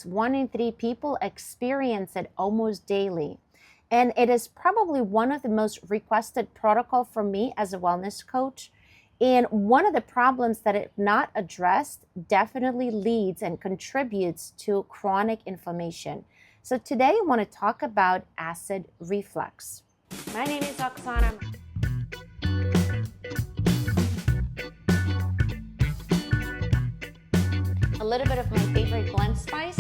1 in 3 people experience it almost daily. And it is probably one of the most requested protocol for me as a wellness coach. And one of the problems that, if not addressed, definitely leads and contributes to chronic inflammation. So today I want to talk about acid reflux. My name is Oksana. A little bit of my favorite blend spice.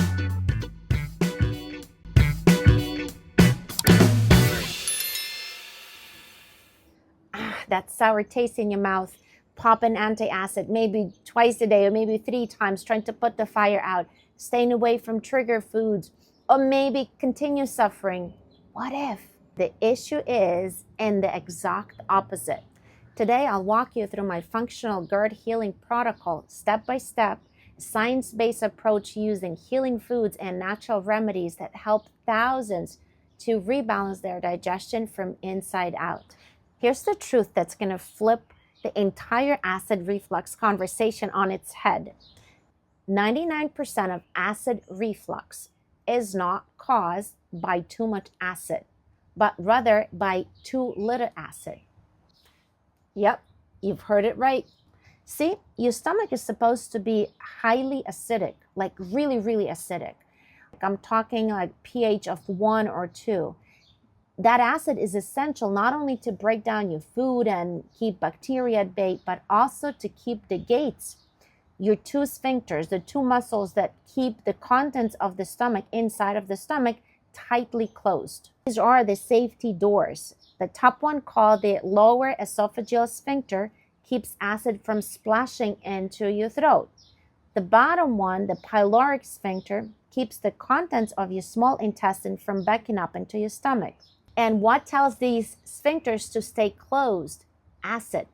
That sour taste in your mouth. Pop an antacid maybe twice a day or maybe 3 times, trying to put the fire out, staying away from trigger foods, or maybe continue suffering. What if? The issue is in the exact opposite. Today, I'll walk you through my functional GERD healing protocol, step by step, science-based approach using healing foods and natural remedies that help thousands to rebalance their digestion from inside out. Here's the truth that's going to flip the entire acid reflux conversation on its head. 99% of acid reflux is not caused by too much acid, but rather by too little acid. Yep, you've heard it right. See, your stomach is supposed to be highly acidic, like really, really acidic. I'm talking like pH of 1 or 2. That acid is essential not only to break down your food and keep bacteria at bay, but also to keep the gates, your 2 sphincters, the 2 muscles that keep the contents of the stomach inside of the stomach tightly closed. These are the safety doors. The top one, called the lower esophageal sphincter, keeps acid from splashing into your throat. The bottom one, the pyloric sphincter, keeps the contents of your small intestine from backing up into your stomach. And what tells these sphincters to stay closed? Acid,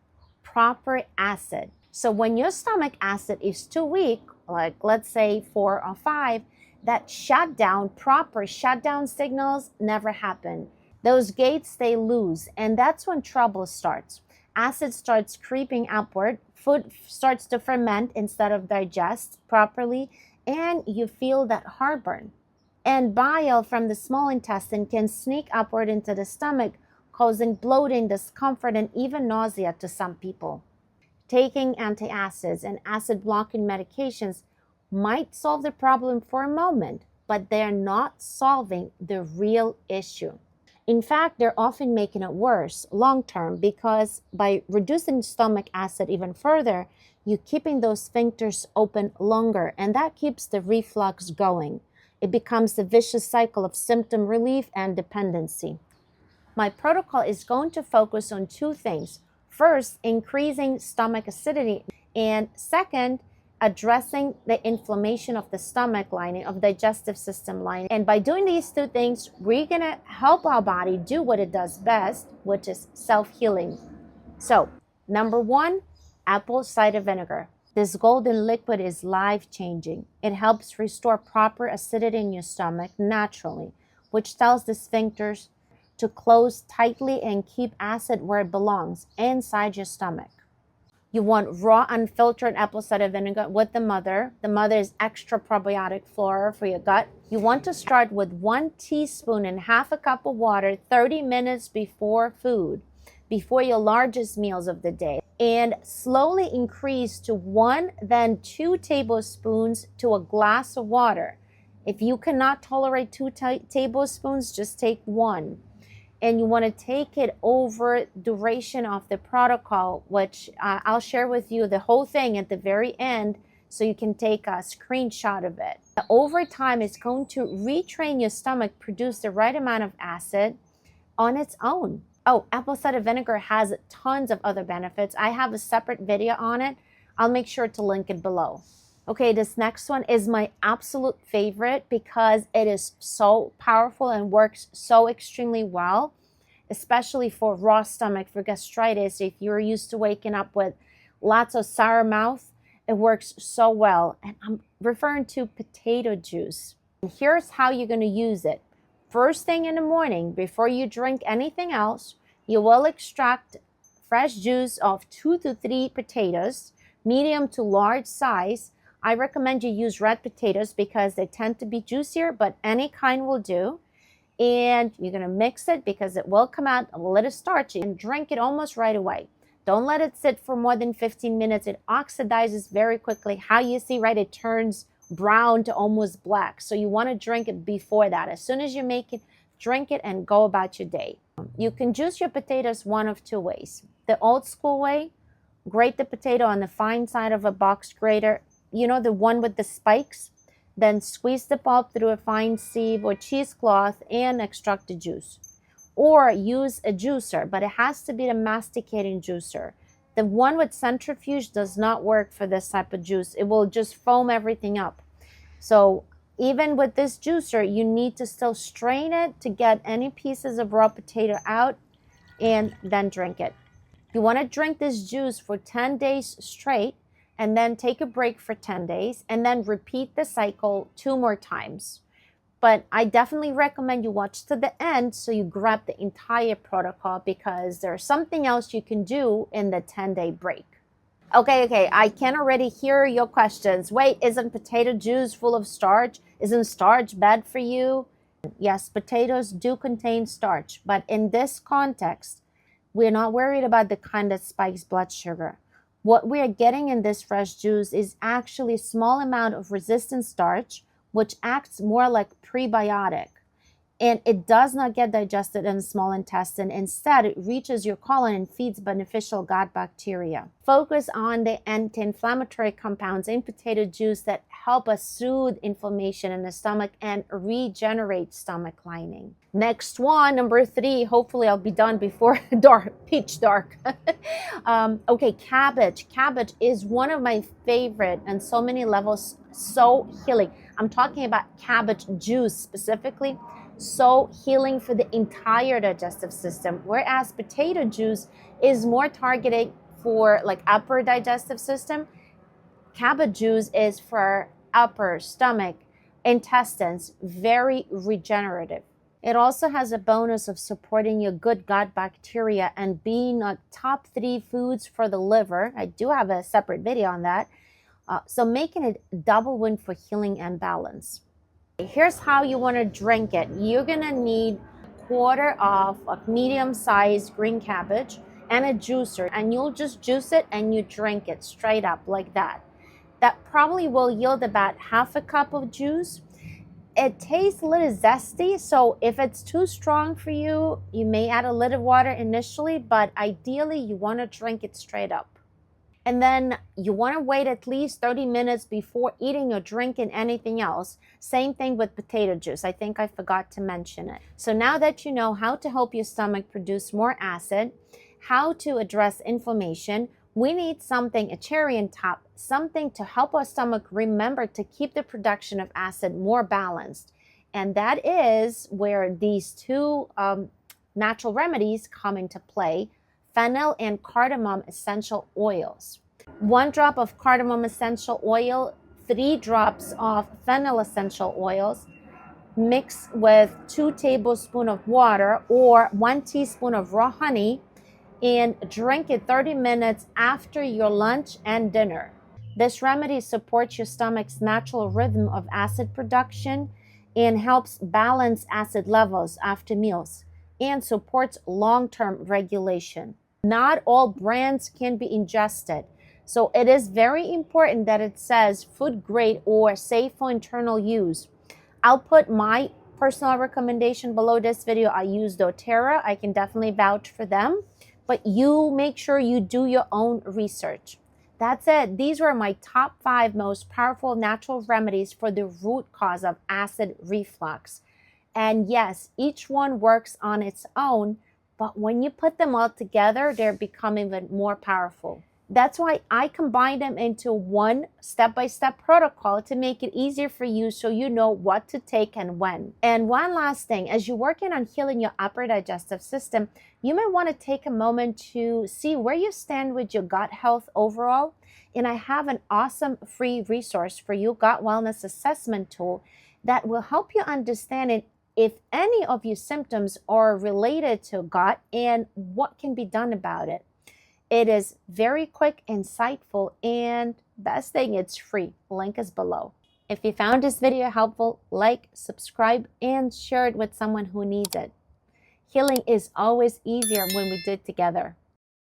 proper acid. So when your stomach acid is too weak, like let's say 4 or 5, that shutdown, proper shutdown signals never happen. Those gates stay loose, and that's when trouble starts. Acid starts creeping upward, food starts to ferment instead of digest properly, and you feel that heartburn. And bile from the small intestine can sneak upward into the stomach, causing bloating, discomfort, and even nausea to some people. Taking antacids and acid-blocking medications might solve the problem for a moment, but they're not solving the real issue. In fact, they're often making it worse long-term, because by reducing stomach acid even further, you're keeping those sphincters open longer, and that keeps the reflux going. It becomes a vicious cycle of symptom relief and dependency. My protocol is going to focus on 2 things. First, increasing stomach acidity, and second, addressing the inflammation of the stomach lining, of digestive system lining. And by doing these 2 things, we're going to help our body do what it does best, which is self-healing. So, number 1, apple cider vinegar. This golden liquid is life-changing. It helps restore proper acidity in your stomach naturally, which tells the sphincters to close tightly and keep acid where it belongs, inside your stomach. You want raw, unfiltered apple cider vinegar with the mother. The mother is extra probiotic flora for your gut. You want to start with 1 teaspoon and half a cup of water 30 minutes before food, before your largest meals of the day, and slowly increase to 1, then 2 tablespoons to a glass of water. If you cannot tolerate 2 tablespoons, just take 1. And you want to take it over duration of the protocol, which I'll share with you the whole thing at the very end, so you can take a screenshot of it. Over time, it's going to retrain your stomach, produce the right amount of acid on its own. Oh, apple cider vinegar has tons of other benefits. I have a separate video on it. I'll make sure to link it below. Okay, this next one is my absolute favorite because it is so powerful and works so extremely well, especially for raw stomach, for gastritis. If you're used to waking up with lots of sour mouth, it works so well. And I'm referring to potato juice. And here's how you're going to use it. First thing in the morning, before you drink anything else, you will extract fresh juice of 2 to 3 potatoes, medium to large size. I recommend you use red potatoes because they tend to be juicier, but any kind will do. And you're going to mix it because it will come out a little starchy, and drink it almost right away. Don't let it sit for more than 15 minutes. It oxidizes very quickly. How you see, right, it turns brown to almost black. So you want to drink it before that. As soon as you make it, drink it and go about your day. You can juice your potatoes one of two ways. The old school way, grate the potato on the fine side of a box grater, you know, the one with the spikes. Then squeeze the pulp through a fine sieve or cheesecloth and extract the juice. Or use a juicer, but it has to be the masticating juicer. The one with centrifuge does not work for this type of juice. It will just foam everything up. So even with this juicer, you need to still strain it to get any pieces of raw potato out and then drink it. You want to drink this juice for 10 days straight, and then take a break for 10 days, and then repeat the cycle 2 more times. But I definitely recommend you watch to the end so you grab the entire protocol, because there's something else you can do in the 10-day break. Okay, I can already hear your questions. Wait, isn't potato juice full of starch? Isn't starch bad for you? Yes, potatoes do contain starch, but in this context, we're not worried about the kind that spikes blood sugar. What we are getting in this fresh juice is actually a small amount of resistant starch, which acts more like prebiotic. And it does not get digested in the small intestine. Instead, it reaches your colon and feeds beneficial gut bacteria. Focus on the anti-inflammatory compounds in potato juice that help us soothe inflammation in the stomach and regenerate stomach lining. Next one, number 3. Hopefully I'll be done before pitch dark. Okay, cabbage. Cabbage is one of my favorite on so many levels, so healing. I'm talking about cabbage juice specifically. So healing for the entire digestive system, whereas potato juice is more targeted for like upper digestive system. Cabbage juice is for upper stomach, intestines, very regenerative. It also has a bonus of supporting your good gut bacteria and being a top 3 foods for the liver. I do have a separate video on that. So making it a double win for healing and balance. Here's how you want to drink it. You're gonna need a quarter of a medium-sized green cabbage and a juicer, and you'll just juice it and you drink it straight up like that. That probably will yield about half a cup of juice. It tastes a little zesty, so if it's too strong for you, you may add a little water initially, but ideally you want to drink it straight up. And then you want to wait at least 30 minutes before eating or drinking anything else. Same thing with potato juice. I think I forgot to mention it. So now that you know how to help your stomach produce more acid, how to address inflammation, we need something, a cherry on top, something to help our stomach remember to keep the production of acid more balanced. And that is where these 2 natural remedies come into play. Fennel and cardamom essential oils. 1 drop of cardamom essential oil, 3 drops of fennel essential oils, mix with 2 tablespoons of water or 1 teaspoon of raw honey, and drink it 30 minutes after your lunch and dinner. This remedy supports your stomach's natural rhythm of acid production and helps balance acid levels after meals and supports long-term regulation. Not all brands can be ingested, so it is very important that it says food grade or safe for internal use. I'll put my personal recommendation below this video. I use doTERRA. I can definitely vouch for them, but you make sure you do your own research. That's it. These were my top 5 most powerful natural remedies for the root cause of acid reflux. And yes, each one works on its own, but when you put them all together, they become even more powerful. That's why I combine them into one step-by-step protocol to make it easier for you so you know what to take and when. And one last thing, as you're working on healing your upper digestive system, you may want to take a moment to see where you stand with your gut health overall. And I have an awesome free resource for you, Gut Wellness Assessment Tool, that will help you understand if any of your symptoms are related to gut and what can be done about it. It is very quick, insightful, and Best thing, it's free. Link is below. If you found this video helpful, like, subscribe, and share it with someone who needs it. Healing is always easier when we do it together.